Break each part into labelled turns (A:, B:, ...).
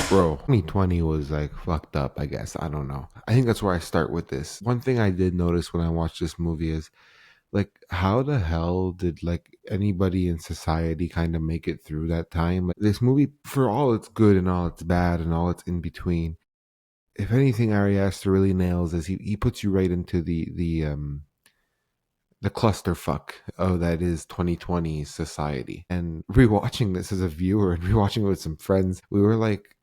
A: Bro, 2020 was like fucked up, I guess. I don't know. I think that's where I start with this. One thing I did notice when I watched this movie is like how the hell did like anybody in society kind of make it through that time? Like this movie, for all it's good and all it's bad and all it's in between, if anything Ari Aster really nails is he puts you right into the clusterfuck of that is 2020 society. And rewatching this as a viewer and rewatching it with some friends, we were like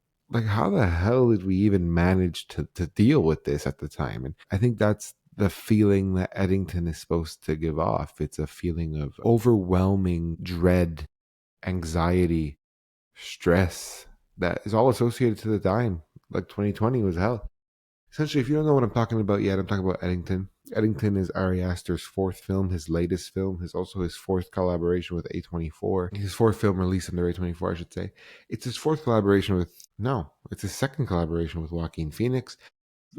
A: how the hell did we even manage to deal with this at the time? And I think that's the feeling that Eddington is supposed to give off. It's a feeling of overwhelming dread, anxiety, stress that is all associated to the time. Like 2020 was hell. Essentially, if you don't know what I'm talking about yet, I'm talking about Eddington. Eddington is Ari Aster's fourth film, his latest film. His also his fourth collaboration with A24. His fourth film released under A24, I should say. It's his fourth collaboration with no, it's his second collaboration with Joaquin Phoenix,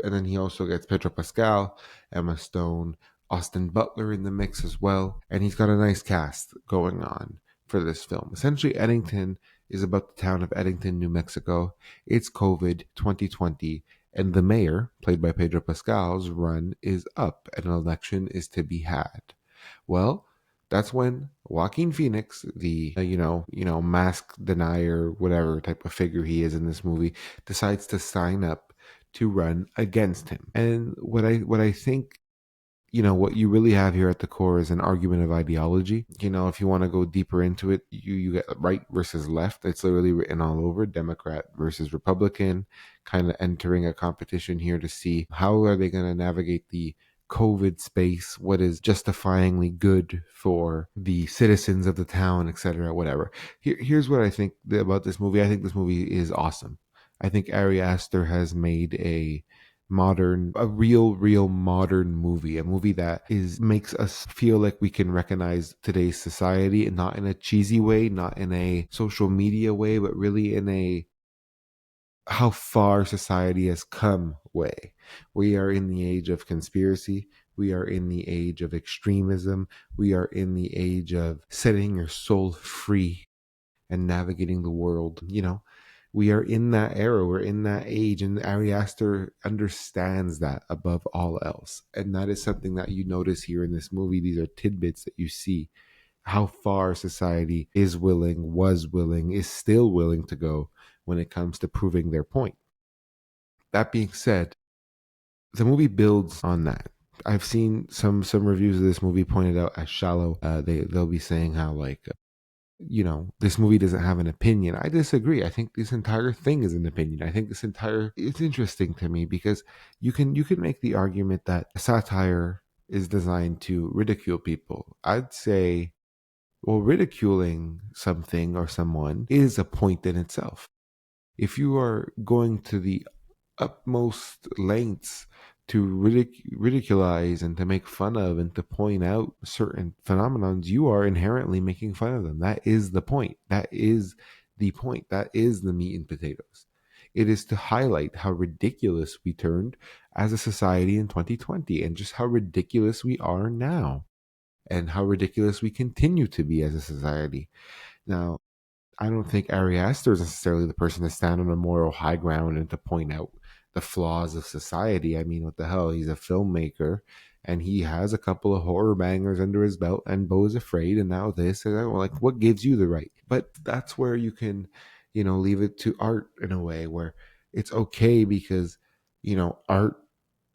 A: and then he also gets Pedro Pascal, Emma Stone, Austin Butler in the mix as well, and he's got a nice cast going on for this film. Essentially, Eddington is about the town of Eddington, New Mexico. It's COVID 2020, and the mayor, played by Pedro Pascal's run is up, and an election is to be had. Well, that's when Joaquin Phoenix, the mask denier, whatever type of figure he is in this movie, decides to sign up to run against him. And what I think, what you really have here at the core is an argument of ideology. If you want to go deeper into it, you get right versus left. It's literally written all over, Democrat versus Republican, kind of entering a competition here to see how are they going to navigate the COVID space, what is justifyingly good for the citizens of the town, etc., whatever. Here's what I think about this movie. I think this movie is awesome. I think Ari Aster has made a real modern movie, a movie that is makes us feel like we can recognize today's society, and not in a cheesy way, not in a social media way, but really in a how far society has come way. We are in the age of conspiracy. We are in the age of extremism. We are in the age of setting your soul free and navigating the world. We are in that era. We're in that age. And Ari Aster understands that above all else. And that is something that you notice here in this movie. These are tidbits that you see how far society is willing, was willing, is still willing to go when it comes to proving their point. That being said, the movie builds on that. I've seen some reviews of this movie pointed out as shallow. They'll be saying how this movie doesn't have an opinion. I disagree. I think this entire thing is an opinion. I think it's interesting to me because you can make the argument that satire is designed to ridicule people. I'd say, well, ridiculing something or someone is a point in itself. If you are going to the utmost lengths to ridiculize and to make fun of and to point out certain phenomenons, you are inherently making fun of them. That is the point. That is the point. That is the meat and potatoes. It is to highlight how ridiculous we turned as a society in 2020 and just how ridiculous we are now and how ridiculous we continue to be as a society. Now, I don't think Ari Aster is necessarily the person to stand on a moral high ground and to point out the flaws of society. I mean, what the hell? He's a filmmaker and he has a couple of horror bangers under his belt, and Beau is Afraid, and now this. And I'm like, what gives you the right? But that's where you can, leave it to art in a way where it's okay because, art,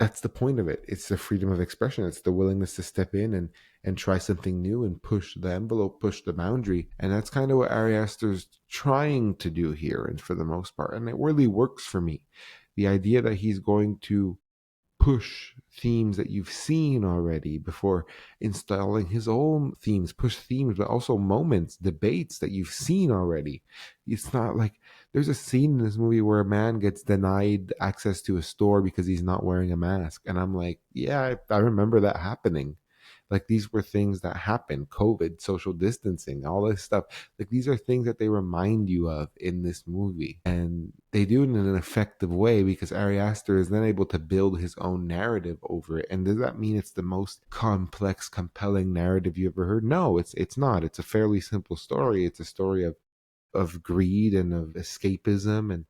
A: that's the point of it. It's the freedom of expression. It's the willingness to step in and try something new and push the envelope, push the boundary. And that's kind of what Ari Aster's trying to do here, and for the most part. And it really works for me. The idea that he's going to push themes that you've seen already before installing his own themes, push themes, but also moments, debates that you've seen already. It's not like there's a scene in this movie where a man gets denied access to a store because he's not wearing a mask. And I'm like, yeah, I remember that happening. Like these were things that happened, COVID, social distancing, all this stuff. Like these are things that they remind you of in this movie. And they do it in an effective way because Ari Aster is then able to build his own narrative over it. And does that mean it's the most complex, compelling narrative you ever heard? No, it's not. It's a fairly simple story. It's a story of greed and of escapism, and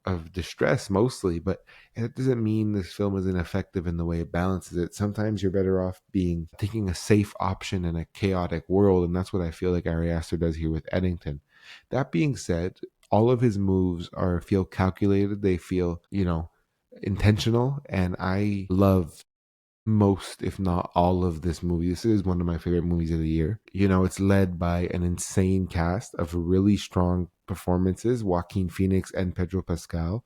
A: of distress mostly, but it doesn't mean this film is ineffective in the way it balances it. Sometimes you're better off being taking a safe option in a chaotic world, and that's what I feel like Ari Aster does here with Eddington. That being said, all of his moves are feel calculated. They feel, intentional, and I love most, if not all, of this movie. This is one of my favorite movies of the year. It's led by an insane cast of really strong performances, Joaquin Phoenix and Pedro Pascal,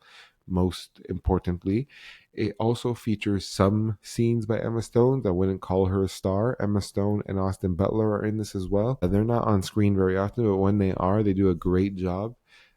A: most importantly. It also features some scenes by Emma Stone. I wouldn't call her a star. Emma Stone and Austin Butler are in this as well. They're not on screen very often, but when they are, they do a great job.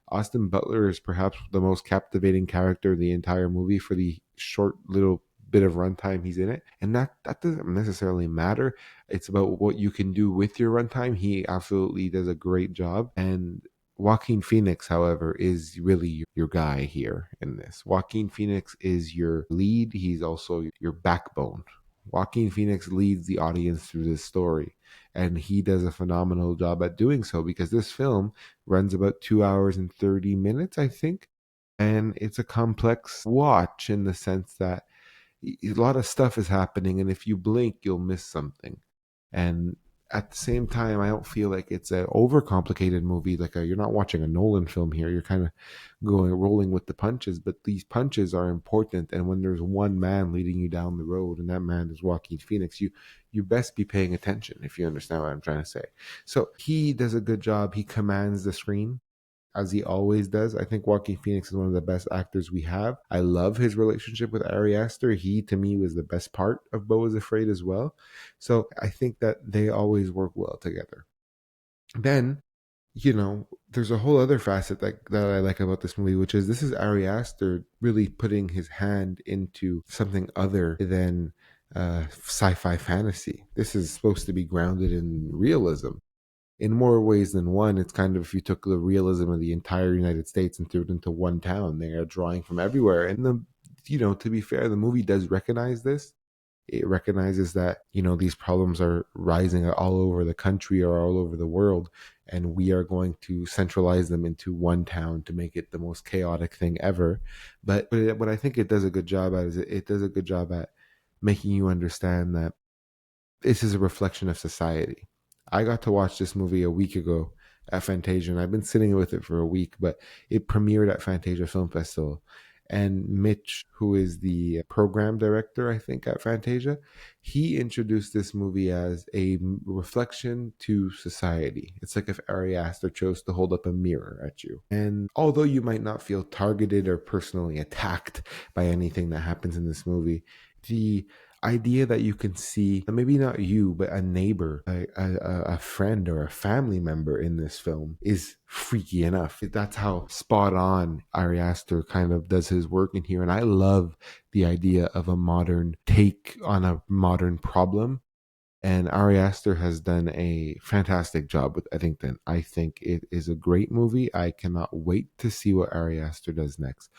A: Austin Butler is perhaps the most captivating character of the entire movie for the short little bit of runtime he's in it. And that doesn't necessarily matter. It's about what you can do with your runtime. He absolutely does a great job. And Joaquin Phoenix, however, is really your guy here in this. Joaquin Phoenix is your lead. He's also your backbone. Joaquin Phoenix leads the audience through this story, and he does a phenomenal job at doing so because this film runs about 2 hours and 30 minutes, I think. And it's a complex watch in the sense that a lot of stuff is happening, and if you blink you'll miss something. And at the same time, I don't feel like it's an overcomplicated movie. You're not watching a Nolan film here. You're kind of going rolling with the punches, but these punches are important. And when there's one man leading you down the road, and that man is Joaquin Phoenix, you best be paying attention, if you understand what I'm trying to say. So he does a good job. He commands the screen, as he always does. I think Joaquin Phoenix is one of the best actors we have. I love his relationship with Ari Aster. He, to me, was the best part of Beau is Afraid as well. So I think that they always work well together. Then, there's a whole other facet that I like about this movie, which is this is Ari Aster really putting his hand into something other than sci-fi fantasy. This is supposed to be grounded in realism in more ways than one. It's kind of, if you took the realism of the entire United States and threw it into one town, they are drawing from everywhere. And to be fair, the movie does recognize this. It recognizes that, these problems are rising all over the country or all over the world, and we are going to centralize them into one town to make it the most chaotic thing ever. But what I think it does a good job at is it does a good job at making you understand that this is a reflection of society. I got to watch this movie a week ago at Fantasia, and I've been sitting with it for a week, but it premiered at Fantasia Film Festival. And Mitch, who is the program director, I think, at Fantasia, he introduced this movie as a reflection to society. It's like if Ari Aster chose to hold up a mirror at you. And although you might not feel targeted or personally attacked by anything that happens in this movie, the idea that you can see maybe not you but a neighbor, a friend or a family member in this film is freaky enough. That's how spot on Ari Aster kind of does his work in here. And I love the idea of a modern take on a modern problem, and Ari Aster has done a fantastic job with Eddington. I think it is a great movie. I cannot wait to see what Ari Aster does next.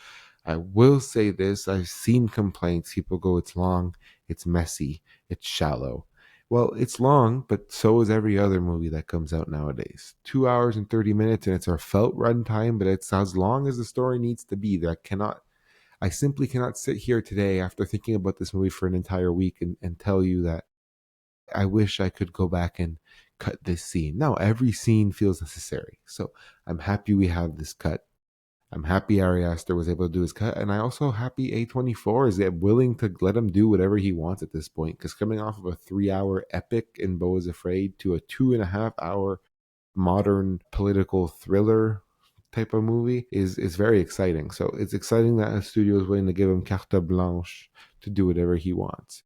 A: I will say this: I've seen complaints. People go, it's long, it's messy, it's shallow. Well, it's long, but so is every other movie that comes out nowadays. 2 hours and 30 minutes, and it's our felt runtime, but it's as long as the story needs to be. I simply cannot sit here today after thinking about this movie for an entire week and tell you that I wish I could go back and cut this scene. No, every scene feels necessary. So I'm happy we have this cut. I'm happy Ari Aster was able to do his cut, and I also happy A24 is willing to let him do whatever he wants at this point. Because coming off of a 3 hour epic in Beau is Afraid to a 2.5 hour modern political thriller type of movie is very exciting. So it's exciting that a studio is willing to give him carte blanche to do whatever he wants.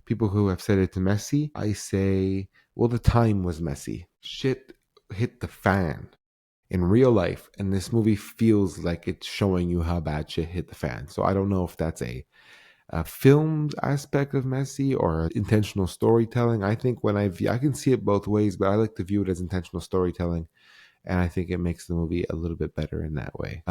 A: People who have said it's messy, I say, well, the time was messy. Shit hit the fan in real life, and this movie feels like it's showing you how bad shit hit the fan. So I don't know if that's a filmed aspect of messy or intentional storytelling. I think I can see it both ways, but I like to view it as intentional storytelling, and I think it makes the movie a little bit better in that way.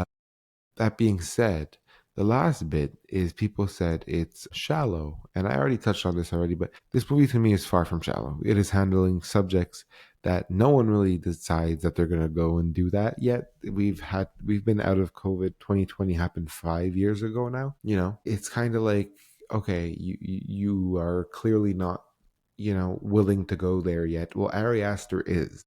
A: That being said, the last bit is people said it's shallow, and I already touched on this already, but this movie to me is far from shallow. It is handling subjects that no one really decides that they're going to go and do that yet. We've been out of COVID. 2020 happened 5 years ago now. It's kind of like, okay, you are clearly not, willing to go there yet. Well, Ari Aster is.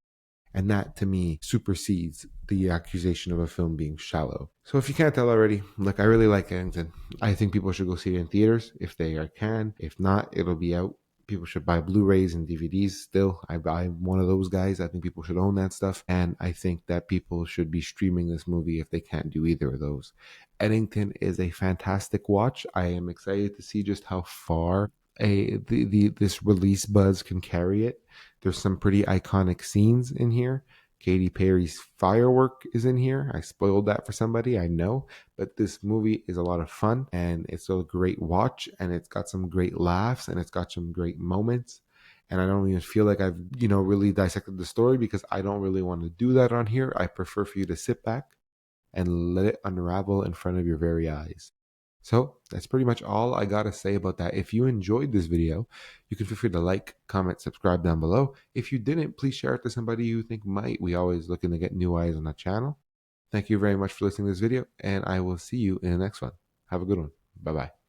A: And that to me supersedes the accusation of a film being shallow. So if you can't tell already, look, I really like Eddington. I think people should go see it in theaters if they can. If not, it'll be out. People should buy Blu-rays and DVDs still. I'm one of those guys. I think people should own that stuff. And I think that people should be streaming this movie if they can't do either of those. Eddington is a fantastic watch. I am excited to see just how far this release buzz can carry it. There's some pretty iconic scenes in here. Katy Perry's Firework is in here. I spoiled that for somebody, I know, but this movie is a lot of fun and it's a great watch and it's got some great laughs and it's got some great moments. And I don't even feel like I've, really dissected the story because I don't really want to do that on here. I prefer for you to sit back and let it unravel in front of your very eyes. So that's pretty much all I gotta say about that. If you enjoyed this video, you can feel free to like, comment, subscribe down below. If you didn't, please share it to somebody you think might. We always looking to get new eyes on the channel. Thank you very much for listening to this video, and I will see you in the next one. Have a good one. Bye-bye.